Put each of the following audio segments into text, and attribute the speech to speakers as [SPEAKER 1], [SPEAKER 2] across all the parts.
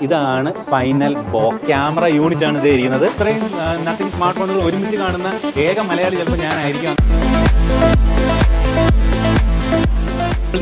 [SPEAKER 1] ഇതാണ് final box. Camera unit ആണ് ഇത് ഇരിക്കുന്നത്. ഇത്രയും നത്തിങ് സ്മാർട്ട് ഫോണുകൾ ഒരുമിച്ച് കാണുന്ന ഏക മലയാളി ചിലപ്പോൾ ഞാനായിരിക്കും.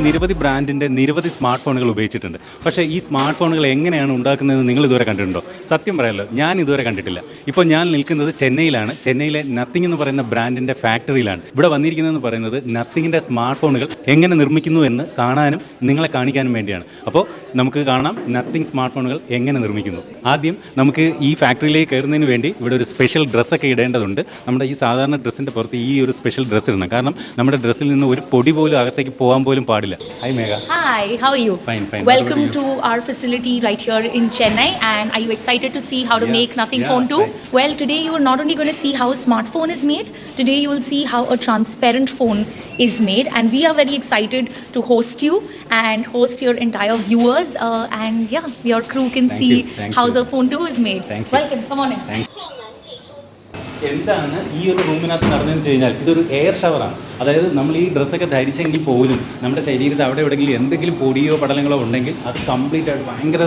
[SPEAKER 1] നിരവധി ബ്രാൻഡിൻ്റെ നിരവധി സ്മാർട്ട് ഫോണുകൾ ഉപയോഗിച്ചിട്ടുണ്ട്. പക്ഷേ ഈ സ്മാർട്ട് ഫോണുകൾ എങ്ങനെയാണ് ഉണ്ടാക്കുന്നതെന്ന് നിങ്ങൾ ഇതുവരെ കണ്ടിട്ടുണ്ടോ? സത്യം പറയാമല്ലോ, ഞാൻ ഇതുവരെ കണ്ടിട്ടില്ല. ഇപ്പോൾ ഞാൻ നിൽക്കുന്നത് ചെന്നൈയിലാണ്. ചെന്നൈയിലെ നത്തിങ് എന്ന് പറയുന്ന ബ്രാൻഡിൻ്റെ ഫാക്ടറിയിലാണ്. ഇവിടെ വന്നിരിക്കുന്നതെന്ന് പറയുന്നത് നത്തിങ്ങിൻ്റെ സ്മാർട്ട് ഫോണുകൾ എങ്ങനെ നിർമ്മിക്കുന്നു എന്ന് കാണാനും നിങ്ങളെ കാണിക്കാനും വേണ്ടിയാണ്. അപ്പോൾ നമുക്ക് കാണാം നത്തിങ് സ്മാർട്ട് ഫോണുകൾ എങ്ങനെ നിർമ്മിക്കുന്നു. ആദ്യം നമുക്ക് ഈ ഫാക്ടറിയിലേക്ക് കയറുന്നതിന് വേണ്ടി ഇവിടെ ഒരു സ്പെഷ്യൽ ഡ്രസ്സൊക്കെ ഇടേണ്ടതുണ്ട്. നമ്മുടെ ഈ സാധാരണ ഡ്രസ്സിൻ്റെ പുറത്ത് ഈ ഒരു സ്പെഷ്യൽ ഡ്രസ്സ് ഇടണം. കാരണം നമ്മുടെ ഡ്രസ്സിൽ നിന്ന് ഒരു പൊടി പോലും അകത്തേക്ക് പോകാൻ പോലും പാടില്ല. Hi Megha.
[SPEAKER 2] Hi, how are you?
[SPEAKER 1] Fine.
[SPEAKER 2] Welcome to our facility right here in Chennai. And are you excited to see how to make Nothing Phone 2?
[SPEAKER 1] Right.
[SPEAKER 2] Well, today you are not only going to see how a smartphone is made, today you will see how a transparent phone is made. And we are very excited to host you and host your entire viewers. And yeah, your crew can see how the phone 2 is made. Welcome, come on in.
[SPEAKER 1] എന്താണ് ഈ ഒരു റൂമിനകത്ത് നടന്നതെന്ന് വെച്ച് കഴിഞ്ഞാൽ ഇതൊരു air ഷവറാണ്. അതായത് നമ്മൾ ഈ ഡ്രസ്സൊക്കെ ധരിച്ചെങ്കിൽ പോലും നമ്മുടെ ശരീരത്തിൽ അവിടെ എവിടെയെങ്കിലും എന്തെങ്കിലും പൊടിയോ പടലങ്ങളോ ഉണ്ടെങ്കിൽ അത് കംപ്ലീറ്റ് ആയിട്ട് ഭയങ്കര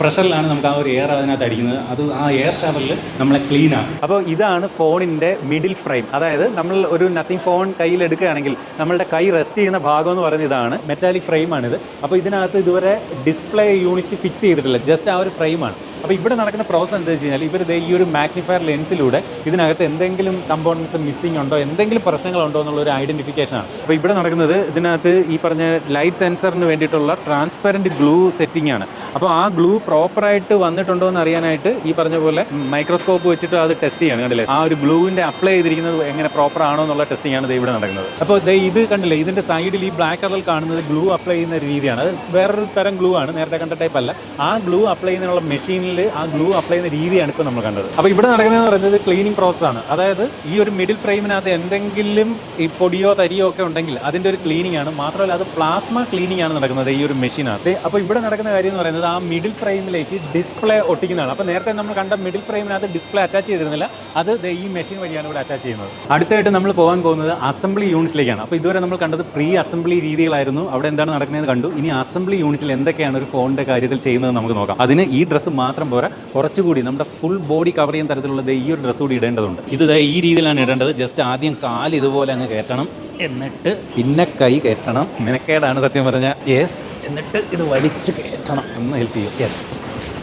[SPEAKER 1] പ്രഷറിലാണ് നമുക്ക് ആ ഒരു എയർ അതിനകത്ത് അടിക്കുന്നത്. അത് ആ എയർ ഷവറിൽ നമ്മളെ ക്ലീൻ ആകും. അപ്പോൾ ഇതാണ് ഫോണിൻ്റെ മിഡിൽ ഫ്രെയിം. അതായത് നമ്മൾ ഒരു നത്തിങ് ഫോൺ കയ്യിൽ എടുക്കുകയാണെങ്കിൽ നമ്മളുടെ കൈ റെസ്റ്റ് ചെയ്യുന്ന ഭാഗം എന്ന് പറയുന്നത് ഇതാണ്. മെറ്റാലിക് ഫ്രെയിമാണിത്. അപ്പോൾ ഇതിനകത്ത് ഇതുവരെ ഡിസ്പ്ലേ യൂണിറ്റ് ഫിക്സ് ചെയ്തിട്ടില്ല, ജസ്റ്റ് ആ ഒരു ഫ്രെയിമാണ്. അപ്പോൾ ഇവിടെ നടക്കുന്ന പ്രോസസ് എന്താ വെച്ച് കഴിഞ്ഞാൽ ഇവർ ഈ ഒരു മാഗ്നിഫയർ ലെൻസിലൂടെ ഇതിനകത്ത് എന്തെങ്കിലും കമ്പോണൻസ് മിസ്സിംഗ് ഉണ്ടോ, എന്തെങ്കിലും പ്രശ്നങ്ങളുണ്ടോ എന്നുള്ളൊരു ഐഡൻറ്റിഫിക്കേഷനാണ്. അപ്പോൾ ഇവിടെ നടക്കുന്നത് ഇതിനകത്ത് ഈ പറഞ്ഞ ലൈറ്റ് സെൻസറിന് വേണ്ടിയിട്ടുള്ള ട്രാൻസ്പെറൻറ്റ് ഗ്ലൂ സെറ്റിംഗ് ആണ്. അപ്പോൾ ആ ഗ്ലൂ പ്രോപ്പറായിട്ട് വന്നിട്ടുണ്ടോ എന്ന് അറിയാനായിട്ട് ഈ പറഞ്ഞ പോലെ മൈക്രോസ്കോപ്പ് വെച്ചിട്ട് അത് ടെസ്റ്റ് ചെയ്യാണ്. കണ്ടില്ലേ, ആ ഒരു ഗ്ലൂവിൻ്റെ അപ്ലൈ ചെയ്തിരിക്കുന്നത് എങ്ങനെ പ്രോപ്പർ ആണോ എന്നുള്ള ടെസ്റ്റിംഗ് ആണ് ഇവിടെ നടക്കുന്നത്. അപ്പോൾ ഇത് കണ്ടില്ലേ, ഇതിൻ്റെ സൈഡിൽ ഈ ബ്ലാക്ക് കളറിൽ കാണുന്നത് ഗ്ലൂ അപ്ലൈ ചെയ്യുന്ന രീതിയാണ്. അത് വേറൊരു തരം ഗ്ലൂ ആണ്, നേരത്തെ കണ്ട ടൈപ്പ് അല്ല. ആ ഗ്ലൂ അപ്ലൈ ചെയ്യുന്നതിനുള്ള മെഷീനിൽ ആ ഗ്ലൂ അപ്ലൈ ചെയ്യുന്ന രീതിയാണ് ഇപ്പോൾ നമ്മൾ കണ്ടത്. അപ്പോൾ ഇവിടെ നടക്കുന്നതെന്ന് പറയുന്നത് ക്ലീനിങ് പ്രോസസ്സാണ്. അതായത് ഈ ഒരു മിഡിൽ ഫ്രെയിമിനകത്ത് എന്തെങ്കിലും ഈ പൊടിയോ തരിയോ ഒക്കെ ഉണ്ടെങ്കിൽ അതിൻ്റെ ഒരു ക്ലീനിങ് ആണ്. മാത്രമല്ല അത് പ്ലാസ്മ ക്ലീനിങ് ആണ് നടക്കുന്നത് ഈ ഒരു മെഷീനകത്ത്. അപ്പോൾ ഇവിടെ നടക്കുന്ന കാര്യം എന്ന് പറയുന്നത് ആ മിഡിൽ ഫ്രെയിമിലേക്ക് ഡിസ്പ്ലേ ഒട്ടിക്കുന്നതാണ്. അപ്പോൾ നേരത്തെ നമ്മൾ കണ്ട മിഡിൽ ഫ്രെയിമിനകത്ത് ഡിസ്പ്ലേ അറ്റാച്ച് ചെയ്തിരുന്നില്ല, അത് ഈ മെഷീൻ വഴിയാണ് ഇവിടെ അറ്റാച്ച് ചെയ്യുന്നത്. അടുത്തായിട്ട് നമ്മൾ പോകാൻ പോകുന്നത് അസംബ്ലി യൂണിറ്റിലേക്കാണ്. അപ്പോൾ ഇതുവരെ നമ്മൾ കണ്ടത് പ്രീ അസംബ്ലി രീതികളായിരുന്നു. അവിടെ എന്താണ് നടക്കുന്നതെന്ന് കണ്ടു. ഇനി അസംബ്ലി യൂണിറ്റിൽ എന്തൊക്കെയാണ് ഒരു ഫോണിൻ്റെ കാര്യത്തിൽ ചെയ്യുന്നത് നമുക്ക് നോക്കാം. അതിന് ഈ ഡ്രസ്സ് മാത്രം പോരാ, കുറച്ചുകൂടി നമ്മുടെ ഫുൾ ബോഡി കവർ ചെയ്യുന്ന തരത്തിലുള്ള ഈ ഒരു ഡ്രസ്സ് കൂടി ഇടേണ്ടതുണ്ട്. ഇത് ഈ രീതിയിലാണ് ഇടേണ്ടത്. ജസ്റ്റ് ആദ്യം കാല് ഇതുപോലെ അങ്ങ് കയറ്റണം, എന്നിട്ട് പിന്നെ കൈ കയറ്റണം. മെനക്കേടാണ് സത്യം പറഞ്ഞാൽ. യെസ്, എന്നിട്ട് ഇത് വലിച്ച് കയറ്റണം. ഒന്ന് ഹെൽപ്പ് ചെയ്യും.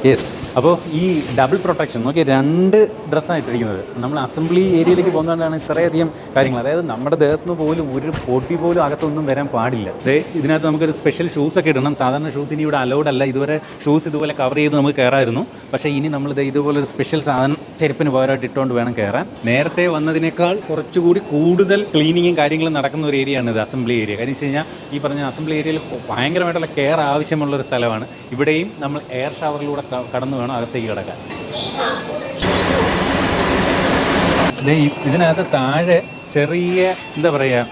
[SPEAKER 1] യെസ്. അപ്പോൾ ഈ ഡബിൾ പ്രൊട്ടക്ഷൻ നോക്കി, രണ്ട് ഡ്രസ്സായിട്ടിരിക്കുന്നത്. നമ്മൾ അസംബ്ലി ഏരിയയിലേക്ക് പോകുന്നതുകൊണ്ടാണ് ഇത്രയധികം കാര്യങ്ങൾ. അതായത് നമ്മുടെ ദേഹത്തുനിന്ന് പോലും ഒരു പൊടി പോലും അകത്തൊന്നും വരാൻ പാടില്ല. ഇതിനകത്ത് നമുക്കൊരു സ്പെഷ്യൽ ഷൂസൊക്കെ ഇടണം. സാധാരണ ഷൂസ് ഇനി ഇവിടെ അലൗഡ് അല്ല. ഇതുവരെ ഷൂസ് ഇതുപോലെ കവർ ചെയ്ത് നമുക്ക് കയറായിരുന്നു. പക്ഷേ ഇനി നമ്മൾ ഇതുപോലെ ഒരു സ്പെഷ്യൽ സാധനം ചെരുപ്പിന് പകരമായിട്ട് ഇട്ടുകൊണ്ട് വേണം കയറാൻ. നേരത്തെ വന്നതിനേക്കാൾ കുറച്ചുകൂടി കൂടുതൽ ക്ലീനിങ്ങും കാര്യങ്ങളും നടക്കുന്ന ഒരു ഏരിയയാണ് ഇത്, അസംബ്ലി ഏരിയ. കാര്യം വെച്ച് കഴിഞ്ഞാൽ ഈ പറഞ്ഞ അസംബ്ലി ഏരിയയിൽ ഭയങ്കരമായിട്ടുള്ള കെയർ ആവശ്യമുള്ളൊരു സ്ഥലമാണ്. ഇവിടെയും നമ്മൾ എയർ ഷവറിലൂടെ കടന്നു വേണം അകത്തേക്ക് കിടക്കാൻ. ഇതിനകത്ത് താഴെ ചെറിയ എന്താ പറയുക,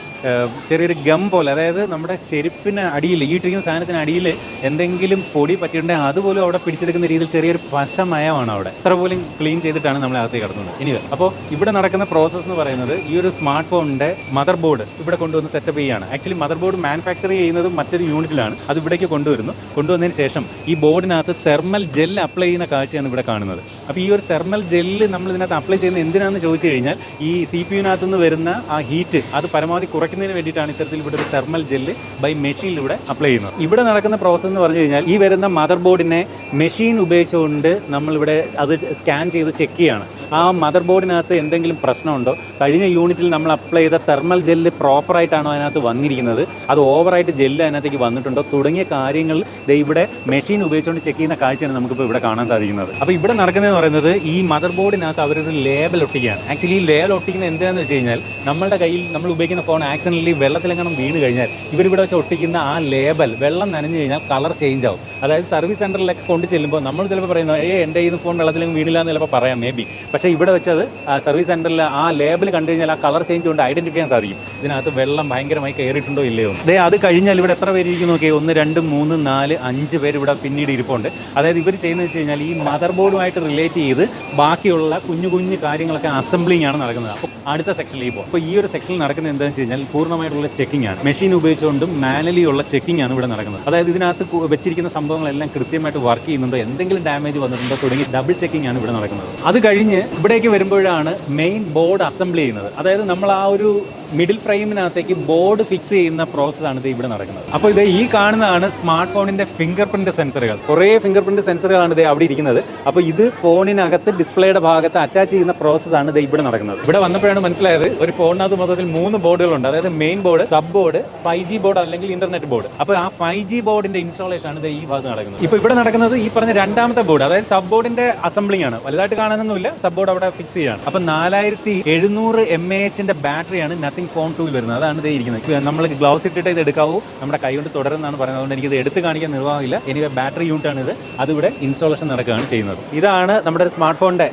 [SPEAKER 1] ചെറിയൊരു ഗം പോലെ, അതായത് നമ്മുടെ ചെരുപ്പിന് അടിയിൽ ഈ ഇട്ടിരിക്കുന്ന സാധനത്തിന് അടിയിൽ എന്തെങ്കിലും പൊടി പറ്റിയിട്ടുണ്ടെങ്കിൽ അതുപോലും അവിടെ പിടിച്ചെടുക്കുന്ന രീതിയിൽ ചെറിയൊരു പശമയമാണ് അവിടെ. അത്ര പോലും ക്ലീൻ ചെയ്തിട്ടാണ് നമ്മൾ അകത്തേക്ക് കടത്തുന്നത്. ഇനി അപ്പോൾ ഇവിടെ നടക്കുന്ന പ്രോസസ്സ് എന്ന് പറയുന്നത് ഈ ഒരു സ്മാർട്ട് ഫോണിൻ്റെ മദർ ബോർഡ് ഇവിടെ കൊണ്ടുവന്ന് സെറ്റപ്പ് ചെയ്യുകയാണ്. ആക്ച്വലി മദർ ബോർഡ് മാനുഫാക്ചർ ചെയ്യുന്നത് മറ്റൊരു യൂണിറ്റിലാണ്. അത് ഇവിടേക്ക് കൊണ്ടുവന്നതിന് ശേഷം ഈ ബോർഡിനകത്ത് തെർമൽ ജെൽ അപ്ലൈ ചെയ്യുന്ന കാഴ്ചയാണ് ഇവിടെ കാണുന്നത്. അപ്പോൾ ഈ ഒരു തെർമൽ ജെല്ല് നമ്മൾ ഇതിനകത്ത് അപ്ലൈ ചെയ്യുന്നത് എന്തിനാണെന്ന് ചോദിച്ചു കഴിഞ്ഞാൽ ഈ CPU-നകത്ത് നിന്ന് വരുന്ന ആ ഹീറ്റ് അത് പരമാവധി കുറയ്ക്കുന്നതിന് വേണ്ടിയിട്ടാണ് ഇത്തരത്തിൽ ഇവിടെ ഒരു തെർമൽ ജെല്ല് ബൈ മെഷീനിലൂടെ അപ്ലൈ ചെയ്യുന്നത്. ഇവിടെ നടക്കുന്ന പ്രോസസ്സ് എന്ന് പറഞ്ഞു കഴിഞ്ഞാൽ ഈ വരുന്ന മദർ ബോർഡിനെ മെഷീൻ ഉപയോഗിച്ചുകൊണ്ട് നമ്മളിവിടെ അത് സ്കാൻ ചെയ്ത് ചെക്ക് ചെയ്യാണ്. ആ മദർ ബോർഡിനകത്ത് എന്തെങ്കിലും പ്രശ്നമുണ്ടോ, കഴിഞ്ഞ യൂണിറ്റിൽ നമ്മൾ അപ്ലൈ ചെയ്ത തെർമൽ ജെല്ല് പ്രോപ്പറായിട്ടാണോ അതിനകത്ത് വന്നിരിക്കുന്നത്, അത് ഓവറായിട്ട് ജെല്ല് അതിനകത്തേക്ക് വന്നിട്ടുണ്ടോ തുടങ്ങിയ കാര്യങ്ങൾ ഇവിടെ മെഷീൻ ഉപയോഗിച്ചുകൊണ്ട് ചെക്ക് ചെയ്യുന്ന കാഴ്ചയാണ് നമുക്കിപ്പോൾ ഇവിടെ കാണാൻ സാധിക്കുന്നത്. അപ്പോൾ ഇവിടെ നടക്കുന്നതെന്ന് പറയുന്നത് ഈ മദർ ബോർഡിനകത്ത് അവരൊരു ലേബൽ ഒട്ടിക്കുകയാണ്. ആക്ച്വലി ഈ ലേബൽ ഒട്ടിക്കുന്നത് എന്താണെന്ന് വെച്ച് കഴിഞ്ഞാൽ നമ്മളുടെ കയ്യിൽ നമ്മൾ ഉപയോഗിക്കുന്ന ഫോൺ ആക്സിഡൻ്റലി വെള്ളത്തിലെങ്ങനെ വീണ് കഴിഞ്ഞാൽ ഇവരിവിടെ വെച്ച് ഒട്ടിക്കുന്ന ആ ലേബൽ വെള്ളം നനഞ്ഞു കഴിഞ്ഞാൽ കളർ ചേഞ്ച് ആവും. അതായത് സർവീസ് സെൻറ്ററിലൊക്കെ കൊണ്ട് ചെല്ലുമ്പോൾ നമ്മൾ ചിലപ്പോൾ പറയുന്നത് എൻ്റെ ഈ ഫോൺ വെള്ളത്തിലേക്ക് വീണില്ല എന്ന് ചിലപ്പോൾ പറയാം മേ ബി. പക്ഷേ ഇവിടെ വെച്ചത് സർവീസ് സെൻറ്ററിൽ ആ ലേബിൾ കണ്ടു കഴിഞ്ഞാൽ ആ കളർ ചേഞ്ച് കൊണ്ട് ഐഡൻറ്റിഫൈ ചെയ്യാൻ സാധിക്കും ഇതിനകത്ത് വെള്ളം ഭയങ്കരമായി കയറിയിട്ടുണ്ടോ ഇല്ലയോ. ദേ അത് കഴിഞ്ഞാൽ ഇവിടെ എത്ര പേര് ഇരിക്കുന്നു നോക്കിയാൽ 1 2 3 4 5 പേര് ഇവിടെ പിന്നീട് ഇരിപ്പുണ്ട്. അതായത് ഇവർ ചെയ്യുന്നത് വെച്ച് കഴിഞ്ഞാൽ ഈ മദർ ബോർഡുമായിട്ട് റിലേറ്റ് ചെയ്ത് ബാക്കിയുള്ള കുഞ്ഞു കുഞ്ഞു കാര്യങ്ങളൊക്കെ അസംബ്ലിംഗ് ആണ് നടക്കുന്നത്. അപ്പോൾ അടുത്ത സെക്ഷനിലേക്ക് പോകും. അപ്പോൾ ഈ ഒരു സെക്ഷനിൽ നടക്കുന്നത് എന്താണെന്ന് വെച്ച് കഴിഞ്ഞാൽ പൂർണ്ണമായിട്ടുള്ള ചെക്കിംഗ് ആണ്. മെഷീൻ ഉപയോഗിച്ചുകൊണ്ടും മാനുവലി ഉള്ള ചെക്കിംഗ് ആണ് ഇവിടെ നടക്കുന്നത്. അതായത് ഇതിനകത്ത് വെച്ചിരിക്കുന്ന സംഭവങ്ങളെല്ലാം കൃത്യമായിട്ട് വർക്ക് ചെയ്യുന്നുണ്ടോ, എന്തെങ്കിലും ഡാമേജ് വന്നിട്ടുണ്ടോ തുടങ്ങി ഡബിൾ ചെക്കിംഗ് ആണ് ഇവിടെ നടക്കുന്നത്. അത് കഴിഞ്ഞ് ഇവിടേക്ക് വരുമ്പോഴാണ് മെയിൻ ബോർഡ് അസംബിൾ ചെയ്യുന്നത്. അതായത് നമ്മൾ ആ ഒരു മിഡിൽ ഫ്രെയിമിനകത്തേക്ക് ബോർഡ് ഫിക്സ് ചെയ്യുന്ന പ്രോസസ്സാണ് ഇത് ഇവിടെ നടക്കുന്നത്. അപ്പോൾ ഇത് ഈ കാണുന്നതാണ് സ്മാർട്ട് ഫോണിൻ്റെ ഫിംഗർ പ്രിൻറ്റ് സെൻസറുകൾ. കുറേ ഫിംഗർ പ്രിൻറ്റ് സെൻസറുകളാണ് ഇത് അവിടെ ഇരിക്കുന്നത്. അപ്പോൾ ഇത് ഫോണിനകത്ത് ഡിസ്പ്ലേയുടെ ഭാഗത്ത് അറ്റാച്ച് ചെയ്യുന്ന പ്രോസസ്സാണ് ഇത് ഇവിടെ നടക്കുന്നത്. ഇവിടെ വന്നപ്പോഴാണ് മനസ്സിലായത് ഒരു ഫോണിനകത്ത് മൊത്തത്തിൽ 3 ബോർഡുകളുണ്ട്. അതായത് main board, sub board, 5G board അല്ലെങ്കിൽ ഇന്റർനെറ്റ് ബോർഡ്. അപ്പോൾ ആ 5G ബോർഡിന്റെ ഇൻസ്റ്റാളേഷൻ ആണ് ഇത് ഈ ഭാഗത്ത് നടക്കുന്നത്. ഇപ്പോൾ ഇവിടെ നടക്കുന്നത് ഈ പറഞ്ഞ രണ്ടാമത്തെ ബോർഡ്, അതായത് സബ് ബോർഡിന്റെ അസംബ്ലിംഗ് ആണ്. വലുതായിട്ട് കാണാനൊന്നുമില്ല, സബ് ബോർഡ് അവിടെ ഫിക്സ് ചെയ്യാണ്. അപ്പോൾ 4700 mAh ബാറ്ററിയാണ് നത്തിങ് ഫോൺ 2 വരുന്നത്. അതാണ് ഇത് ഇരിക്കുന്നത്. നമ്മൾ ഗ്ലൗസ് ഇട്ടിട്ട് ഇത് എടുക്കാവൂ, നമ്മുടെ കൈ കൊണ്ട് തുടരുന്നതാണ് പറയുന്നത്. അതുകൊണ്ട് എനിക്കിത് എടുത്ത് കാണിക്കാൻ നിർവാഹമില്ല. എനിക്ക് ബാറ്ററി യൂണിറ്റ് ആണ് ഇത്. അതിവിടെ ഇൻസ്റ്റാളേഷൻ നടക്കുകയാണ് ചെയ്യുന്നത്. ഇതാണ് നമ്മുടെ സ്മാർട്ട് ഫോണിന്റെ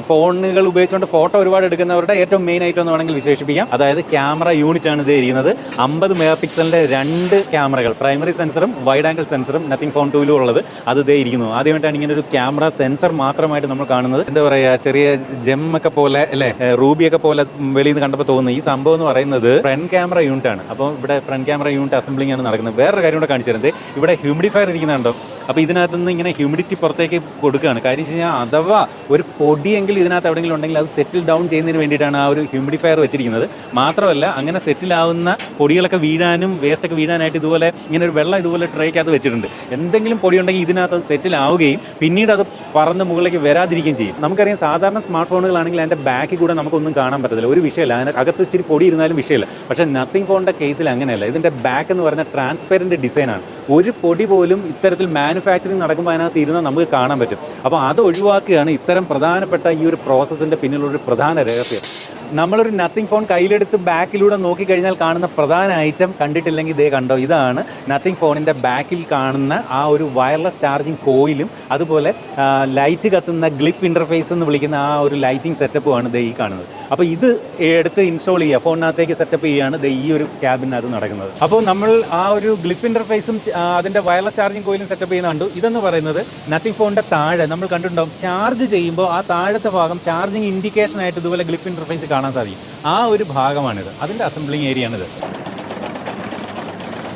[SPEAKER 1] ഫോണുകൾ ഉപയോഗിച്ചുകൊണ്ട് ഫോട്ടോ ഒരുപാട് എടുക്കുന്നവരുടെ ഏറ്റവും മെയിൻ ഐറ്റം എന്ന് വേണമെങ്കിൽ വിശേഷിപ്പിക്കാം. അതായത് ക്യാമറ യൂണിറ്റ് ആണ് ഇത് ഇരിക്കുന്നത്. 50 മെഗാപിക്സലിന്റെ 2 ക്യാമറകൾ, പ്രൈമറി സെൻസറും വൈഡ് ആംഗിൾ സെൻസറും നത്തിങ് ഫോൺ 2 ഉള്ളത് അത് ഇതേ ഇരിക്കുന്നു. ആദ്യമായിട്ടാണ് ഇങ്ങനെ ഒരു ക്യാമറ സെൻസർ മാത്രമായിട്ട് നമ്മൾ കാണുന്നത്. എന്താ പറയുക, ചെറിയ ജെമ്മൊക്കെ പോലെ അല്ലേ, റൂബിയൊക്കെ പോലെ വെളിയിൽ നിന്ന് കണ്ടപ്പോൾ തോന്നുന്നു. ഈ സംഭവം എന്ന് പറയുന്നത് ഫ്രണ്ട് ക്യാമറ യൂണിറ്റ് ആണ്. അപ്പോൾ ഇവിടെ ഫ്രണ്ട് ക്യാമറ യൂണിറ്റ് അസംബ്ലിംഗ് ആണ് നടക്കുന്നത്. വേറൊരു കാര്യം കൂടെ കാണിച്ചു തരുന്നത്, ഇവിടെ ഹ്യൂമിഡിഫയർ ഇരിക്കുന്നുണ്ടോ. അപ്പോൾ ഇതിനകത്ത് നിന്ന് ഇങ്ങനെ ഹ്യൂമിഡിറ്റി പുറത്തേക്ക് കൊടുക്കുകയാണ്. കാര്യം വെച്ച് കഴിഞ്ഞാൽ അഥവാ ഒരു പൊടിയെങ്കിൽ ഇതിനകത്ത് എവിടെയെങ്കിലും ഉണ്ടെങ്കിൽ അത് സെറ്റിൽ ഡൗൺ ചെയ്യുന്നതിന് വേണ്ടിയിട്ടാണ് ആ ഒരു ഹ്യൂമിഡിഫയർ വെച്ചിരിക്കുന്നത്. മാത്രമല്ല അങ്ങനെ സെറ്റിലാവുന്ന പൊടികളൊക്കെ വീഴാനും വേസ്റ്റൊക്കെ വീഴാനായിട്ട് ഇതുപോലെ ഇങ്ങനെ ഒരു വെള്ളം ഇതുപോലെ ട്രേക്കകത്ത് വെച്ചിട്ടുണ്ട്. എന്തെങ്കിലും പൊടി ഉണ്ടെങ്കിൽ ഇതിനകത്ത് അത് സെറ്റിലാവുകയും പിന്നീട് അത് പറന്ന് മുകളിലേക്ക് വരാതിരിക്കുകയും ചെയ്യും. നമുക്കറിയാം സാധാരണ സ്മാർട്ട് ഫോണുകളാണെങ്കിൽ അതിൻ്റെ ബാക്കിൽ കൂടെ നമുക്കൊന്നും കാണാൻ പറ്റത്തില്ല, ഒരു വിഷയമില്ല. അതിന് അകത്ത് ഇച്ചിരി പൊടി ഇരുന്നാലും വിഷയമില്ല. പക്ഷേ നത്തിങ് ഫോണിൻ്റെ കേസിൽ അങ്ങനെയല്ല. ഇതിൻ്റെ ബാക്ക് എന്ന് പറയുന്ന ട്രാൻസ്പെറൻറ്റ് ഡിസൈനാണ്. ഒരു പൊടി പോലും ഇത്തരത്തിൽ മാനുഫാക്ചറിങ് നടക്കുമ്പോൾ അതിനകത്ത് ഇരുന്ന് നമുക്ക് കാണാൻ പറ്റും. അപ്പോൾ അത് ഒഴിവാക്കുകയാണ് ഇത്തരം പ്രധാനപ്പെട്ട ഈ ഒരു പ്രോസസ്സിൻ്റെ പിന്നിലൊരു പ്രധാന രഹസ്യം. നമ്മളൊരു നത്തിങ് ഫോൺ കയ്യിലെടുത്ത് ബാക്കിലൂടെ നോക്കിക്കഴിഞ്ഞാൽ കാണുന്ന പ്രധാന ഐറ്റം കണ്ടിട്ടില്ലെങ്കിൽ ഇതേ കണ്ടോ, ഇതാണ് നത്തിങ് ഫോണിൻ്റെ ബാക്കിൽ കാണുന്ന ആ ഒരു വയർലെസ് ചാർജിങ് കോയിലും അതുപോലെ ലൈറ്റ് കത്തുന്ന ഗ്ലിഫ് ഇൻ്റർഫേസ് എന്ന് വിളിക്കുന്ന ആ ഒരു ലൈറ്റിംഗ് സെറ്റപ്പുമാണ് ഇത് ഈ കാണുന്നത്. അപ്പോൾ ഇത് എടുത്ത് ഇൻസ്റ്റാൾ ചെയ്യുക, ഫോണിനകത്തേക്ക് സെറ്റപ്പ് ചെയ്യുകയാണ് ഇത് ഈ ഒരു ക്യാബിനകത്ത് നടക്കുന്നത്. അപ്പോൾ നമ്മൾ ആ ഒരു ഗ്ലിഫ് ഇൻ്റർഫേസും അതിൻ്റെ വയർലെസ് ചാർജിങ് കോയിലും സെറ്റപ്പ് ചെയ്യുന്ന കണ്ടു. ഇതെന്ന് പറയുന്നത് നത്തിങ് ഫോണിൻ്റെ താഴെ നമ്മൾ കണ്ടിട്ടുണ്ടാവും, ചാർജ് ചെയ്യുമ്പോൾ ആ താഴത്തെ ഭാഗം ചാർജിങ് ഇൻഡിക്കേഷൻ ആയിട്ട് ഇതുപോലെ ഗ്ലിഫ് ഇൻ്റർഫേസ് കാണാൻ സാധിക്കും. ആ ഒരു ഭാഗമാണിത്, അതിൻ്റെ അസംബ്ലിംഗ് ഏരിയയാണിത്.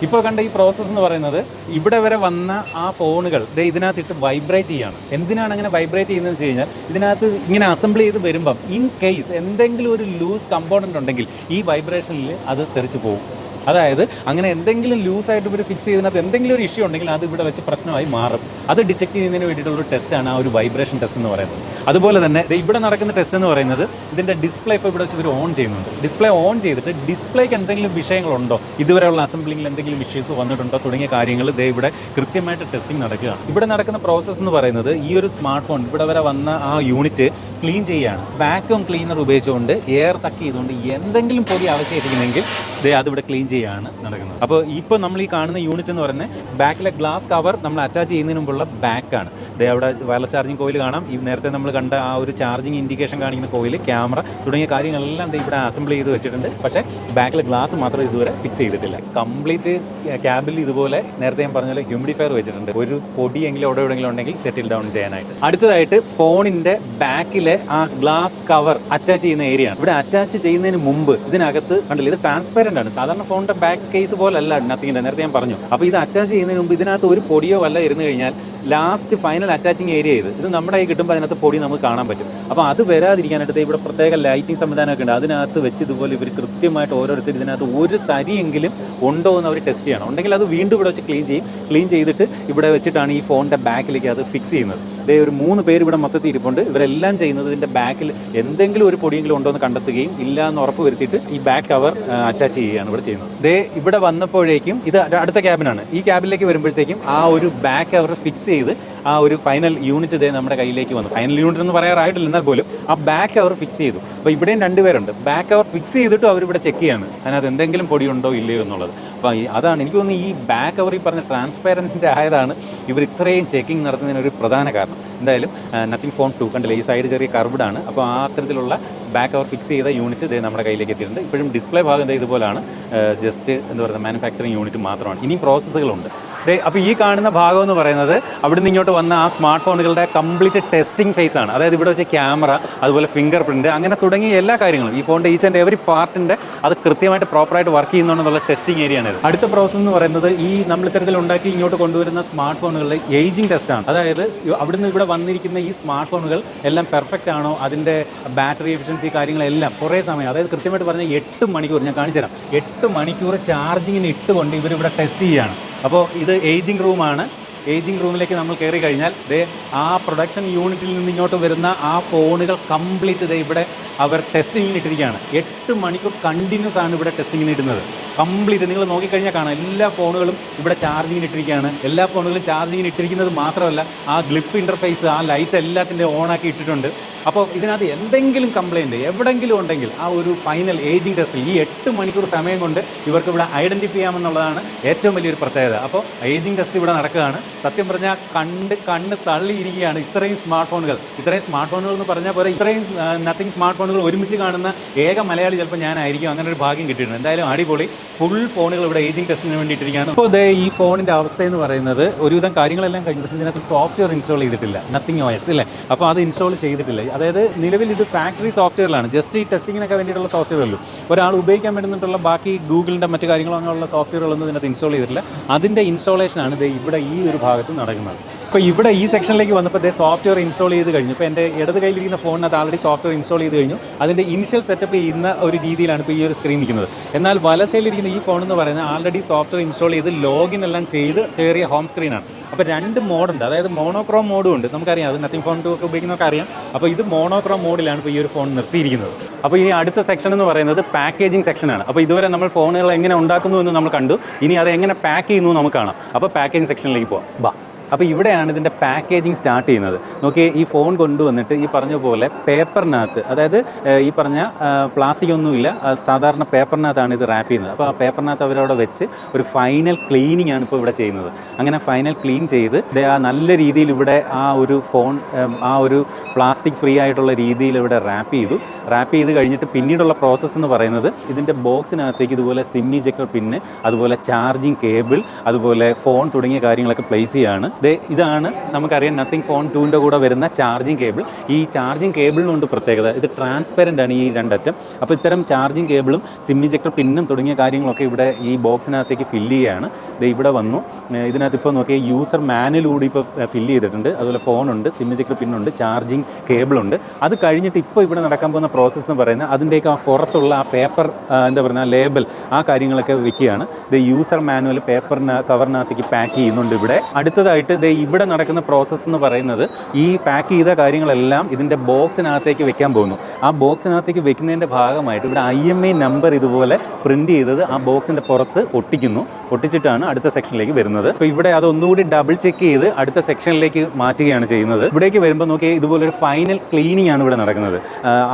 [SPEAKER 1] ഇപ്പോൾ കണ്ട ഈ പ്രോസസ്സ് എന്ന് പറയുന്നത് ഇവിടെ വരെ വന്ന ആ ഫോണുകൾ ഇതിനകത്തിട്ട് വൈബ്രേറ്റ് ചെയ്യാണ്. എന്തിനാണ് അങ്ങനെ വൈബ്രേറ്റ് ചെയ്യുന്നതെന്ന് വെച്ച് കഴിഞ്ഞാൽ ഇതിനകത്ത് ഇങ്ങനെ അസംബിൾ ചെയ്ത് വരുമ്പം ഇൻ കേസ് എന്തെങ്കിലും ഒരു ലൂസ് കമ്പോണൻ്റ് ഉണ്ടെങ്കിൽ ഈ വൈബ്രേഷനിൽ അത് തെറിച്ച് പോകും. അതായത് അങ്ങനെ എന്തെങ്കിലും ലൂസായിട്ട് ഇവർ ഫിക്സ് ചെയ്തതിനകത്ത് എന്തെങ്കിലും ഒരു ഇഷ്യൂ ഉണ്ടെങ്കിൽ അത് ഇവിടെ വെച്ച് പ്രശ്നമായി മാറും. അത് ഡിറ്റക്ട് ചെയ്യുന്നതിന് വേണ്ടിയിട്ടുള്ളൊരു ടെസ്റ്റാണ് ആ ഒരു വൈബ്രേഷൻ ടെസ്റ്റ് എന്ന് പറയുന്നത്. അതുപോലെ തന്നെ ഇവിടെ നടക്കുന്ന ടെസ്റ്റ് എന്ന് പറയുന്നത് ഇതിൻ്റെ ഡിസ്പ്ലേ ഇപ്പോൾ ഇവിടെ വെച്ച് ഇവർ ഓൺ ചെയ്യുന്നുണ്ട്. ഡിസ്പ്ലേ ഓൺ ചെയ്തിട്ട് ഡിസ്പ്ലേക്ക് എന്തെങ്കിലും വിഷയങ്ങളുണ്ടോ, ഇതുവരെയുള്ള അസംബ്ലിങ്ങിൽ എന്തെങ്കിലും ഇഷ്യൂസ് വന്നിട്ടുണ്ടോ തുടങ്ങിയ കാര്യങ്ങൾ ഇവിടെ കൃത്യമായിട്ട് ടെസ്റ്റിംഗ് നടക്കുകയാണ്. ഇവിടെ നടക്കുന്ന പ്രോസസ്സ് എന്ന് പറയുന്നത് ഈ ഒരു സ്മാർട്ട് ഫോൺ ഇവിടെ വരെ വന്ന ആ യൂണിറ്റ് ക്ലീൻ ചെയ്യുകയാണ്. വാക്യൂം ക്ലീനർ ഉപയോഗിച്ചുകൊണ്ട് എയർ സക്ക് ചെയ്തുകൊണ്ട് എന്തെങ്കിലും പൊടി അവശേഷിക്കുന്നെങ്കിൽ അതിവിടെ ക്ലീൻ ചെയ്യുകയാണ് നടക്കുന്നത്. അപ്പോൾ ഇപ്പോൾ നമ്മൾ ഈ കാണുന്ന യൂണിറ്റ് എന്ന് പറയുന്നത് ബാക്കിലെ ഗ്ലാസ് കവർ നമ്മൾ അറ്റാച്ച് ചെയ്യുന്നതിന് മുമ്പുള്ള ബാക്കാണ്. അവിടെ വയർലെസ് ചാർജിങ് കോയിൽ കാണാം. ഈ നേരത്തെ നമ്മൾ കണ്ട ആ ഒരു ചാർജിങ് ഇൻഡിക്കേഷൻ കാണിക്കുന്ന കോയിൽ, ക്യാമറ തുടങ്ങിയ കാര്യങ്ങളെല്ലാം ഇവിടെ അസംബിൾ ചെയ്ത് വെച്ചിട്ടുണ്ട്. പക്ഷേ ബാക്കിലെ ഗ്ലാസ് മാത്രം ഇതുവരെ ഫിക്സ് ചെയ്തിട്ടില്ല. കംപ്ലീറ്റ് ക്യാബിൽ ഇതുപോലെ നേരത്തെ ഞാൻ പറഞ്ഞ പോലെ ഹ്യൂമിഡിഫയർ വെച്ചിട്ടുണ്ട്, ഒരു പൊടിയെങ്കിലും എവിടെ എവിടെയെങ്കിലും ഉണ്ടെങ്കിൽ സെറ്റിൽ ഡൗൺ ചെയ്യാനായിട്ട്. അടുത്തതായിട്ട് ഫോണിൻ്റെ ബാക്കിലെ ആ ഗ്ലാസ് കവർ അറ്റാച്ച് ചെയ്യുന്ന ഏരിയ ആണ്. ഇവിടെ അറ്റാച്ച് ചെയ്യുന്നതിന് മുമ്പ് ഇതിനകത്ത് കണ്ടില്ല, ഇത് ട്രാൻസ്പെറൻ്റ് ആണ്. സാധാരണ ഫോണിൻ്റെ ബാക്ക് കേസ് പോലെ അല്ല നത്തിങ്ങിൻ്റെ, നേരത്തെ ഞാൻ പറഞ്ഞു. അപ്പോൾ ഇത് അറ്റാച്ച് ചെയ്യുന്നതിന് മുമ്പ് ഇതിനകത്ത് ഒരു പൊടിയോ വല്ല ഇരുന്ന് കഴിഞ്ഞാൽ ലാസ്റ്റ് ഫൈനൽ അറ്റാച്ചിങ് ഏരിയ ഇത് നമ്മുടെ കൈ കിട്ടുമ്പോൾ അതിനകത്ത് പൊടി നമുക്ക് കാണാൻ പറ്റും. അപ്പോൾ അത് വരാതിരിക്കാനായിട്ട് ഇവിടെ പ്രത്യേക ലൈറ്റിംഗ് സംവിധാനമൊക്കെ ഉണ്ട്. അതിനകത്ത് വെച്ച് ഇതുപോലെ ഇവർ കൃത്യമായിട്ട് ഓരോരുത്തർ ഇതിനകത്ത് ഒരു തരിയെങ്കിലും ഉണ്ടോ എന്ന് അവർ ടെസ്റ്റ് ചെയ്യണം. ഉണ്ടെങ്കിൽ അത് വീണ്ടും ഇവിടെ വെച്ച് ക്ലീൻ ചെയ്യും. ക്ലീൻ ചെയ്തിട്ട് ഇവിടെ വെച്ചിട്ടാണ് ഈ ഫോണിൻ്റെ ബാക്കിലേക്ക് അത് ഫിക്സ് ചെയ്യുന്നത്. ഒരു 3 പേര് ഇവിടെ മൊത്തത്തിൽ ഇരിപ്പുണ്ട്. ഇവരെല്ലാം ചെയ്യുന്നത് ഇതിൻ്റെ ബാക്കിൽ എന്തെങ്കിലും ഒരു പൊടിയെങ്കിലും ഉണ്ടോ എന്ന് കണ്ടെത്തുകയും ഇല്ല എന്ന് ഉറപ്പ് വരുത്തിയിട്ട് ഈ ബാക്ക് കവർ അറ്റാച്ച് ചെയ്യുകയാണ് ഇവിടെ ചെയ്യുന്നത്. ഇവിടെ വന്നപ്പോഴേക്കും ഇത് അടുത്ത ക്യാബിനാണ്. ഈ ക്യാബിലേക്ക് വരുമ്പോഴത്തേക്കും ആ ഒരു ബാക്ക് കവർ ഫിക്സ് ചെയ്ത് ആ ഒരു ഫൈനൽ യൂണിറ്റ് ഇതേ നമ്മുടെ കയ്യിലേക്ക് വന്നു. ഫൈനൽ യൂണിറ്റ് എന്ന് പറയാറായിട്ടില്ല, എന്നാൽ പോലും ആ ബാക്ക് കവർ ഫിക്സ് ചെയ്തു. അപ്പോൾ ഇവിടെയും 2 പേരുണ്ട്. ബാക്ക് കവർ ഫിക്സ് ചെയ്തിട്ടും അവരിവിടെ ചെക്ക് ചെയ്യാണ് അതിനകത്ത് എന്തെങ്കിലും പൊടിയുണ്ടോ ഇല്ലയോ എന്നുള്ളത്. അപ്പോൾ അതാണ് എനിക്ക് തോന്നുന്നു ഈ ബാക്ക് കവർ ഈ പറഞ്ഞ ട്രാൻസ്പാരൻറ്റ് ആയതാണ് ഇവർ ഇത്രയും ചെക്കിങ് നടത്തുന്നതിനൊരു പ്രധാന കാരണം. എന്തായാലും നത്തിങ് ഫോൺ 2 കണ്ടില്ല, ഈ സൈഡ് ചെറിയ കർവ്ഡാണ്. അപ്പോൾ ആ അത്തരത്തിലുള്ള ബാക്ക് കവർ ഫിക്സ് ചെയ്ത യൂണിറ്റ് ഇതേ നമ്മുടെ കയ്യിലേക്ക് എത്തിയിട്ടുണ്ട്. ഇപ്പോഴും ഡിസ്പ്ലേ ഭാഗം ഇതുപോലാണ്, ജസ്റ്റ് എന്താ പറയുക മാനുഫാക്ചറിങ് യൂണിറ്റ് മാത്രമാണ്. ഇനിയും പ്രോസസ്സുകളുണ്ട്. അപ്പോൾ ഈ കാണുന്ന ഭാഗം എന്ന് പറയുന്നത് അവിടെ നിന്ന് ഇങ്ങോട്ട് വന്ന ആ സ്മാർട്ട് ഫോണുകളുടെ കംപ്ലീറ്റ് ടെസ്റ്റിംഗ് ഫേസ് ആണ്. അതായത് ഇവിടെ വെച്ച് ക്യാമറ, അതുപോലെ ഫിംഗർ പ്രിൻറ്റ്, അങ്ങനെ തുടങ്ങിയ എല്ലാ കാര്യങ്ങളും ഈ ഫോണിൻ്റെ ഈച്ച് ആൻഡ് എവറി പാർട്ടിൻ്റെ അത് കൃത്യമായിട്ട് പ്രോപ്പറായിട്ട് വർക്ക് ചെയ്യുന്നുണ്ടെന്നുള്ള ടെസ്റ്റിംഗ് ഏരിയ ആണ്. അടുത്ത പ്രോസസ്സ് എന്ന് പറയുന്നത് ഈ നമ്മൾ ഇത്തരത്തിൽ ഉണ്ടാക്കി ഇങ്ങോട്ട് കൊണ്ടുവരുന്ന സ്മാർട്ട് ഫോണുകളുടെ ഏജിങ് ടെസ്റ്റാണ്. അതായത് അവിടുന്ന് ഇവിടെ വന്നിരിക്കുന്ന ഈ സ്മാർട്ട് ഫോണുകൾ എല്ലാം പെർഫെക്റ്റ് ആണോ, അതിൻ്റെ ബാറ്ററി എഫിഷ്യൻസി കാര്യങ്ങളെല്ലാം കുറേ സമയം, അതായത് കൃത്യമായിട്ട് പറഞ്ഞാൽ 8 മണിക്കൂർ, ഞാൻ കാണിച്ചു തരാം, 8 മണിക്കൂർ ചാർജിങ്ങിന് ഇട്ടുകൊണ്ട് ഇവരിവിടെ ടെസ്റ്റ് ചെയ്യുകയാണ്. അപ്പോൾ ഇത് ഏജിങ് റൂമാണ്. ഏജിങ് റൂമിലേക്ക് നമ്മൾ കയറി കഴിഞ്ഞാൽ ആ പ്രൊഡക്ഷൻ യൂണിറ്റിൽ നിന്ന് ഇങ്ങോട്ട് വരുന്ന ആ ഫോണുകൾ കംപ്ലീറ്റ് ഇവിടെ അവർ ടെസ്റ്റിങ്ങിന് ഇട്ടിരിക്കുകയാണ്. 8 മണിക്കൂർ കണ്ടിന്യൂസ് ആണ് ഇവിടെ ടെസ്റ്റിങ്ങിന് ഇടുന്നത്. കംപ്ലീറ്റ് നിങ്ങൾ നോക്കിക്കഴിഞ്ഞാൽ കാണാം, എല്ലാ ഫോണുകളും ഇവിടെ ചാർജിങ്ങിന് ഇട്ടിരിക്കുകയാണ്. എല്ലാ ഫോണുകളും ചാർജിങ്ങിന് ഇട്ടിരിക്കുന്നത് മാത്രമല്ല, ആ ഗ്ലിഫ് ഇൻ്റർഫേസ്, ആ ലൈറ്റ് എല്ലാത്തിൻ്റെ ഓണാക്കി ഇട്ടിട്ടുണ്ട്. അപ്പോൾ ഇതിനകത്ത് എന്തെങ്കിലും കംപ്ലയിൻറ്റ് എവിടെയെങ്കിലും ഉണ്ടെങ്കിൽ ആ ഒരു ഫൈനൽ ഏജിങ് ടെസ്റ്റ് ഈ 8 മണിക്കൂർ സമയം കൊണ്ട് ഇവർക്ക് ഇവിടെ ഐഡൻറ്റിഫൈ ചെയ്യാമെന്നുള്ളതാണ് ഏറ്റവും വലിയൊരു പ്രത്യേകത. അപ്പോൾ ഏജിങ് ടെസ്റ്റ് ഇവിടെ നടക്കുകയാണ്. സത്യം പറഞ്ഞാൽ കണ്ണ് തള്ളിയിരിക്കുകയാണ്. ഇത്രയും സ്മാർട്ട് ഫോണുകൾ എന്ന് പറഞ്ഞാൽ പോലെ ഇത്രയും നത്തിങ് സ്മാർട്ട് ഫോണുകൾ ഒരുമിച്ച് കാണുന്ന ഏക മലയാളി ചിലപ്പോൾ ഞാനായിരിക്കും. അങ്ങനെ ഒരു ഭാഗ്യം കിട്ടിയിട്ടുണ്ട്. എന്തായാലും അടിപൊളി ഫുൾ ഫോണുകൾ ഇവിടെ ഏജിങ് ടെസ്റ്റിന് വേണ്ടിയിട്ടിരിക്കുകയാണ്. അപ്പോൾ ഈ ഫോണിൻ്റെ അവസ്ഥ എന്ന് പറയുന്നത് ഒരുവിധം കാര്യങ്ങളെല്ലാം കഴിഞ്ഞു, പക്ഷേ ഇതിനകത്ത് സോഫ്റ്റ്വെയർ ഇൻസ്റ്റാൾ ചെയ്തിട്ടില്ല. നത്തിങ് OS അല്ലേ, അപ്പോൾ അത് ഇൻസ്റ്റാൾ ചെയ്തിട്ടില്ല. അതായത് നിലവിൽ ഇത് ഫാക്ടറി സോഫ്റ്റ്വെയറിലാണ്, ജസ്റ്റ് ഈ ടെസ്റ്റിങ്ങിനൊക്കെ വേണ്ടിയിട്ടുള്ള സോഫ്റ്റ്വെയർ ഉള്ളൂ. ഒരാൾ ഉപയോഗിക്കാൻ വേണ്ടിയിട്ടുള്ള ബാക്കി ഗൂഗിളിൻ്റെ മറ്റു കാര്യങ്ങളോ അങ്ങനെയുള്ള സോഫ്റ്റ്വെയറുകളൊന്നും ഇതിനകത്ത് ഇൻസ്റ്റാൾ ചെയ്തിട്ടില്ല. അതിൻ്റെ ഇൻസ്റ്റാളേഷനാണ് ഇവിടെ ഈ ഒരു ഭാഗത്ത് നടക്കുന്നത്. അപ്പോൾ ഇവിടെ ഈ സെക്ഷനിലേക്ക് വന്നപ്പോൾ സോഫ്റ്റ്വെയർ ഇൻസ്റ്റാൾ ചെയ്ത് കഴിഞ്ഞു. ഇപ്പോൾ എൻ്റെ ഇടത് കയ്യിലിരിക്കുന്ന ഫോണിനകത്ത് ആൾറെഡി സോഫ്റ്റ്വെയർ ഇൻസ്റ്റാൾ ചെയ്ത് കഴിഞ്ഞു. അതിൻ്റെ ഇനിഷ്യൽ സെറ്റപ്പ് ചെയ്യുന്ന ഒരു രീതിയിലാണ് ഇപ്പോൾ ഈ ഒരു സ്ക്രീൻ നിൽക്കുന്നത്. എന്നാൽ വലസൈഡിലിരിക്കുന്ന ഈ ഫോൺ എന്ന് പറയുന്നത് ആൾറെഡി സോഫ്റ്റ്വെയർ ഇൻസ്റ്റാൾ ചെയ്ത് ലോഗിൻ എല്ലാം ചെയ്ത് കയറിയ ഹോം സ്ക്രീനാണ്. അപ്പോൾ 2 മോഡുണ്ട്, അതായത് മോണോക്രോം മോഡും ഉണ്ട്. നമുക്കറിയാം, അത് നത്തിങ് ഫോൺ 2 ഒക്കെ ഉപയോഗിക്കുന്നവർക്ക് അറിയാം. അപ്പോൾ ഇത് മോണോക്രോം മോഡിലാണ് ഇപ്പോൾ ഈ ഒരു ഫോൺ നിർത്തിയിരിക്കുന്നത്. അപ്പോൾ ഇനി അടുത്ത സെക്ഷൻ എന്ന് പറയുന്നത് പാക്കേജിങ് സെക്ഷനാണ്. അപ്പോൾ ഇതുവരെ നമ്മൾ ഫോണുകൾ എങ്ങനെ ഉണ്ടാക്കുന്നു എന്ന് നമ്മൾ കണ്ടു. ഇനി അത് എങ്ങനെ പാക്ക് ചെയ്യുന്നു നമുക്ക് കാണാം. അപ്പോൾ പാക്കേജിങ് സെക്ഷനിലേക്ക് പോകാം. അപ്പോൾ ഇവിടെയാണ് ഇതിൻ്റെ പാക്കേജിങ് സ്റ്റാർട്ട് ചെയ്യുന്നത്. നോക്കിയേ, ഈ ഫോൺ കൊണ്ടുവന്നിട്ട് ഈ പറഞ്ഞ പോലെ പേപ്പറിനകത്ത്, അതായത് ഈ പറഞ്ഞ പ്ലാസ്റ്റിക് ഒന്നുമില്ല, സാധാരണ പേപ്പറിനകത്താണ് ഇത് റാപ്പ് ചെയ്യുന്നത്. അപ്പോൾ ആ പേപ്പറിനകത്ത് അവരവിടെ വെച്ച് ഒരു ഫൈനൽ ക്ലീനിങ് ആണ് ഇപ്പോൾ ഇവിടെ ചെയ്യുന്നത്. അങ്ങനെ ഫൈനൽ ക്ലീൻ ചെയ്ത് ആ നല്ല രീതിയിൽ ഇവിടെ ആ ഒരു ഫോൺ ആ ഒരു പ്ലാസ്റ്റിക് ഫ്രീ ആയിട്ടുള്ള രീതിയിൽ ഇവിടെ റാപ്പ് ചെയ്ത് കഴിഞ്ഞിട്ട് പിന്നീടുള്ള പ്രോസസ്സ് എന്ന് പറയുന്നത് ഇതിൻ്റെ ബോക്സിനകത്തേക്ക് ഇതുപോലെ സിം ഇജക്ടർ പിന്ന്, അതുപോലെ ചാർജിങ് കേബിൾ, അതുപോലെ ഫോൺ തുടങ്ങിയ കാര്യങ്ങളൊക്കെ പ്ലേസ് ചെയ്യുകയാണ്. ഇതാണ് നമുക്കറിയാം നത്തിങ് ഫോൺ 2ൻ്റെ കൂടെ വരുന്ന ചാർജിങ് കേബിൾ. ഈ ചാർജിങ് കേബിളിനുണ്ട് പ്രത്യേകത, ഇത് ട്രാൻസ്പെറൻ്റ് ആണ് ഈ 2 അറ്റം. അപ്പോൾ ഇത്തരം ചാർജിങ് കേബിളും സിം ഇജക്ടർ പിന്നും തുടങ്ങിയ കാര്യങ്ങളൊക്കെ ഇവിടെ ഈ ബോക്സിനകത്തേക്ക് ഫില്ല് ചെയ്യുകയാണ്. ഇവിടെ വന്നു, ഇതിനകത്ത് ഇപ്പോൾ നോക്കിയാൽ യൂസർ മാനുവൽ കൂടി ഇപ്പോൾ ഫില്ല് ചെയ്തിട്ടുണ്ട്. അതുപോലെ ഫോണുണ്ട്, സിം ഇജക്ടർ പിന്നുണ്ട്, ചാർജിങ് കേബിളുണ്ട്. അത് കഴിഞ്ഞിട്ട് ഇപ്പോൾ ഇവിടെ നടക്കാൻ പോകുന്ന പ്രോസസ്സ് എന്ന് പറയുന്നത് അതിൻ്റെയൊക്കെ ആ പുറത്തുള്ള ആ പേപ്പർ എന്താ പറയുക ലേബൽ, ആ കാര്യങ്ങളൊക്കെ വെക്കുകയാണ്. ഇത് യൂസർ മാനുവൽ കവറിനകത്തേക്ക് പാക്ക് ചെയ്യുന്നുണ്ട്. ഇവിടെ അടുത്തതായിട്ട് ഇവിടെ നടക്കുന്ന പ്രോസസ്സ് എന്ന് പറയുന്നത് ഈ പാക്ക് ചെയ്ത കാര്യങ്ങളെല്ലാം ഇതിൻ്റെ ബോക്സിനകത്തേക്ക് വെക്കാൻ പോകുന്നു. ആ ബോക്സിനകത്തേക്ക് വെക്കുന്നതിൻ്റെ ഭാഗമായിട്ട് ഇവിടെ IMEI നമ്പർ ഇതുപോലെ പ്രിൻറ്റ് ചെയ്തത് ആ ബോക്സിൻ്റെ പുറത്ത് ഒട്ടിച്ചിട്ടാണ് അടുത്ത സെക്ഷനിലേക്ക് വരുന്നത്. അപ്പോൾ ഇവിടെ അതൊന്നുകൂടി ഡബിൾ ചെക്ക് ചെയ്ത് അടുത്ത സെക്ഷനിലേക്ക് മാറ്റുകയാണ് ചെയ്യുന്നത്. ഇവിടേക്ക് വരുമ്പോൾ നോക്കിയാൽ ഇതുപോലൊരു ഫൈനൽ ക്ലീനിങ് ആണ് ഇവിടെ നടക്കുന്നത്.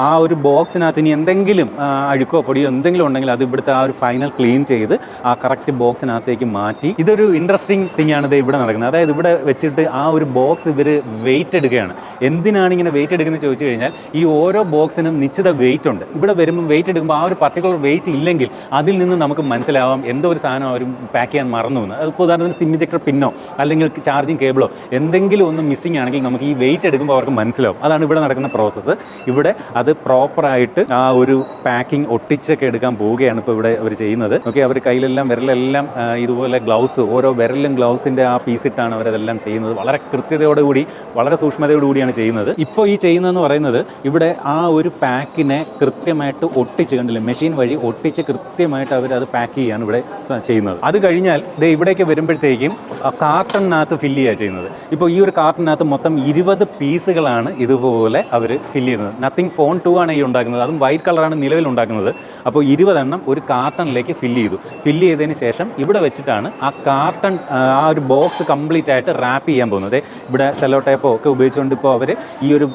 [SPEAKER 1] ആ ഒരു ബോക്സിനകത്ത് ഇനി എന്തെങ്കിലും അഴുക്കോ പൊടിയോ എന്തെങ്കിലും ഉണ്ടെങ്കിൽ അത് ഇവിടുത്തെ ആ ഒരു ഫൈനൽ ക്ലീൻ ചെയ്ത് ആ കറക്റ്റ് ബോക്സിനകത്തേക്ക് മാറ്റി. ഇതൊരു ഇൻട്രസ്റ്റിംഗ് തിങ് ആണ് ഇവിടെ നടക്കുന്നത്. അതായത് ഇവിടെ വെച്ചിട്ട് ആ ഒരു ബോക്സ് ഇവർ വെയിറ്റ് എടുക്കുകയാണ്. എന്തിനാണ് ഇങ്ങനെ വെയിറ്റ് എടുക്കുന്നത് ചോദിച്ചു കഴിഞ്ഞാൽ ഈ ഓരോ ബോക്സിനും നിശ്ചിത വെയിറ്റ് ഉണ്ട്. ഇവിടെ വരുമ്പോൾ വെയിറ്റ് എടുക്കുമ്പോൾ ആ ഒരു പർട്ടിക്കുലർ വെയിറ്റ് ഇല്ലെങ്കിൽ അതിൽ നിന്ന് നമുക്ക് മനസ്സിലാവാം എന്തോ ഒരു സാധനം അവർ പാക്ക് ചെയ്യാൻ മറന്നു എന്ന്. അതിപ്പോൾ ഉദാഹരണത്തിന് സിം ഇജക്ടർ പിന്നോ അല്ലെങ്കിൽ ചാർജിങ് കേബിളോ എന്തെങ്കിലും ഒന്ന് മിസ്സിംഗ് ആണെങ്കിൽ നമുക്ക് ഈ വെയിറ്റ് എടുക്കുമ്പോൾ അവർക്ക് മനസ്സിലാവും. അതാണ് ഇവിടെ നടക്കുന്ന പ്രോസസ്സ്. ഇവിടെ അത് പ്രോപ്പറായിട്ട് ആ ഒരു പാക്കിംഗ് ഒട്ടിച്ചൊക്കെ എടുക്കാൻ പോവുകയാണ് ഇപ്പോൾ ഇവിടെ അവർ ചെയ്യുന്നത്. ഓക്കെ, അവർ കയ്യിലെല്ലാം വിരലെല്ലാം ഇതുപോലെ ഗ്ലൗസ്, ഓരോ വിരലിലും ഗ്ലൗസിൻ്റെ ആ പീസിട്ടാണ് അവരതെല്ലാം ചെയ്യുന്നത്. വളരെ കൃത്യതയോടുകൂടി വളരെ സൂക്ഷ്മതയോടുകൂടിയാണ് ചെയ്യുന്നത്. ഇപ്പോൾ ഈ ചെയ്യുന്നതെന്ന് പറയുന്നത് ഇവിടെ ആ ഒരു പാക്കിനെ കൃത്യമായിട്ട് ഒട്ടിച്ച്, കണ്ടില്ലേ, മെഷീൻ വഴി ഒട്ടിച്ച് കൃത്യമായിട്ട് അവർ അത് പാക്ക് ചെയ്യാണ് ഇവിടെ ചെയ്യുന്നത്. അത് അത് കഴിഞ്ഞാൽ ഇവിടേക്ക് വരുമ്പോഴത്തേക്കും കാർട്ടണിനകത്ത് ഫില്ല് ചെയ്യുക ചെയ്യുന്നത്. ഇപ്പോൾ ഈ ഒരു കാർട്ടണിനകത്ത് മൊത്തം 20 പീസുകളാണ് ഇതുപോലെ അവർ ഫില്ല് ചെയ്യുന്നത്. നത്തിങ് ഫോൺ 2 ആണ് ഈ ഉണ്ടാക്കുന്നത്, അതും വൈറ്റ് കളറാണ് നിലവിൽ ഉണ്ടാക്കുന്നത്. അപ്പോൾ 20 എണ്ണം ഒരു കാർട്ടണിലേക്ക് ഫില്ല് ചെയ്തതിന് ശേഷം ഇവിടെ വെച്ചിട്ടാണ് ആ കാർട്ടൺ ആ ഒരു ബോക്സ് കംപ്ലീറ്റ് ആയിട്ട് റാപ്പ് ചെയ്യാൻ പോകുന്നത്. ഇവിടെ സെല്ലോ ടേപ്പോ ഒക്കെ ഉപയോഗിച്ചുകൊണ്ട് ഇപ്പോൾ അവർ ഈ ഒരു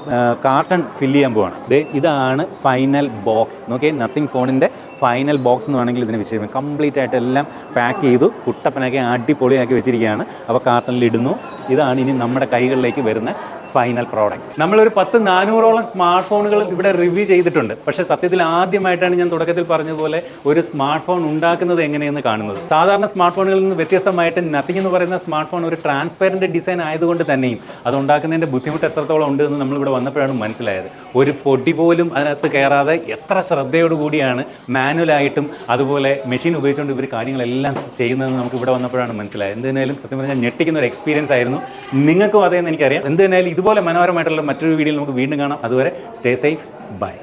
[SPEAKER 1] കാർട്ടൺ ഫില്ല് ചെയ്യാൻ പോവാണ്. ഇതാണ് ഫൈനൽ ബോക്സ്. നോക്കിയേ, നത്തിങ് ഫോണിൻ്റെ ഫൈനൽ ബോക്സ് എന്ന് വേണമെങ്കിൽ ഇതിന് വിഷയം. കംപ്ലീറ്റ് ആയിട്ട് എല്ലാം പാക്ക് ചെയ്തു കുട്ടപ്പനൊക്കെ അടിപൊളിയാക്കി വെച്ചിരിക്കുകയാണ്. അപ്പോൾ കാർട്ടണിൽ ഇടുന്നു. ഇതാണ് ഇനി നമ്മുടെ കൈകളിലേക്ക് വരുന്ന ഫൈനൽ പ്രോഡക്റ്റ്. നമ്മളൊരു 400ഓളം സ്മാർട്ട് ഫോണുകൾ ഇവിടെ റിവ്യൂ ചെയ്തിട്ടുണ്ട്. പക്ഷേ സത്യത്തിൽ ആദ്യമായിട്ടാണ് ഞാൻ തുടക്കത്തിൽ പറഞ്ഞതുപോലെ ഒരു സ്മാർട്ട് ഫോൺ ഉണ്ടാക്കുന്നത് എങ്ങനെയെന്ന് കാണുന്നത്. സാധാരണ സ്മാർട്ട് ഫോണുകളിൽ നിന്ന് വ്യത്യസ്തമായിട്ട് നത്തിങ് എന്ന് പറയുന്ന സ്മാർട്ട് ഫോൺ ഒരു ട്രാൻസ്പെറൻറ്റ് ഡിസൈൻ ആയതുകൊണ്ട് തന്നെയും അത് ഉണ്ടാക്കുന്നതിൻ്റെ ബുദ്ധിമുട്ട് എത്രത്തോളം ഉണ്ട് എന്ന് നമ്മളിവിടെ വന്നപ്പോഴാണ് മനസ്സിലായത്. ഒരു പൊടി പോലും അതിനകത്ത് കയറാതെ എത്ര ശ്രദ്ധയോടുകൂടിയാണ് മാനുവലായിട്ടും അതുപോലെ മെഷീൻ ഉപയോഗിച്ചുകൊണ്ട് ഇവർ കാര്യങ്ങളെല്ലാം ചെയ്യുന്നതെന്ന് നമുക്ക് ഇവിടെ വന്നപ്പോഴാണ് മനസ്സിലായത്. എന്തായാലും സത്യം പറഞ്ഞാൽ ഞെട്ടിക്കുന്ന ഒരു എക്സ്പീരിയൻസ് ആയിരുന്നു. നിങ്ങൾക്കും അതേന്ന് എനിക്കറിയാം. എന്തായാലും ഇതുപോലെ മനോഹരമായിട്ടുള്ള മറ്റൊരു വീഡിയോയിൽ നമുക്ക് വീണ്ടും കാണാം. അതുവരെ സ്റ്റേ സേഫ്, ബൈ.